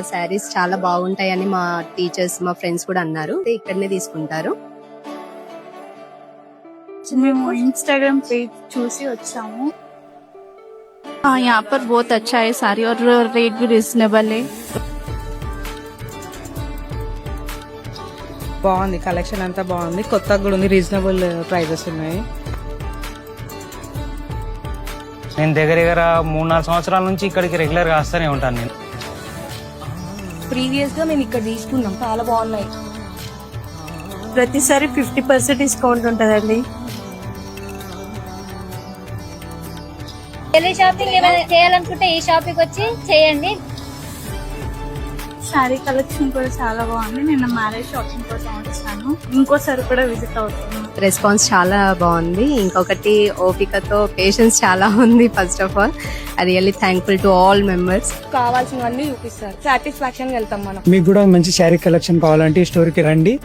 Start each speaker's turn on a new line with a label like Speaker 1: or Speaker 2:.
Speaker 1: శారీస్ చాలా బాగుంటాయని మా టీచర్స్ మా ఫ్రెండ్స్ కూడా అన్నారు. ఇక్కడనే తీసుకుంటారు.
Speaker 2: మేము इंस्टाग्राम पेज చూసి వచ్చాము.
Speaker 3: यहाँ पर बहुत अच्छा है साड़ी और रेट भी रीजनेबल है.
Speaker 4: బాగుంది, కలెక్షన్ అంతా బాగుంది, కొత్తగా కూడా ఉంది, రీజనబుల్ ప్రైజెస్ ఉన్నాయి.
Speaker 5: నేను దగ్గర 3-4 సంవత్సరాల నుంచి ఇక్కడికి రెగ్యులర్ గా వస్తూనే ఉంటాను. నేను
Speaker 6: ప్రీవియస్ గా మేము ఇక్కడ తీసుకున్నాం, చాలా బాగున్నాయి.
Speaker 2: ప్రతిసారి 50% డిస్కౌంట్ ఉంటదండి.
Speaker 7: షాపింగ్ ఏమైనా చేయాలనుకుంటే ఈ షాపింగ్ వచ్చి చేయండి.
Speaker 2: శారీ కలెక్షన్ కూడా చాలా బాగుంది. నేను మ్యారేజ్ షాపింగ్ కోసం వచ్చాను, ఇంకోసారి కూడా విజిట్ అవుతున్నాను.
Speaker 1: రెస్పాన్స్ చాలా బాగుంది. ఇంకొకటి ఓపికతో పేషెన్స్ చాలా ఉంది. First of all I really thankful to all members.
Speaker 6: కావాల్సినవన్నీ చూపిస్తారు, సాటిస్ఫాక్షన్ వెళ్తాం మనం.
Speaker 8: మీకు కూడా మంచి శారీ కలెక్షన్ కావాలంటే ఈ స్టోర్కి రండి.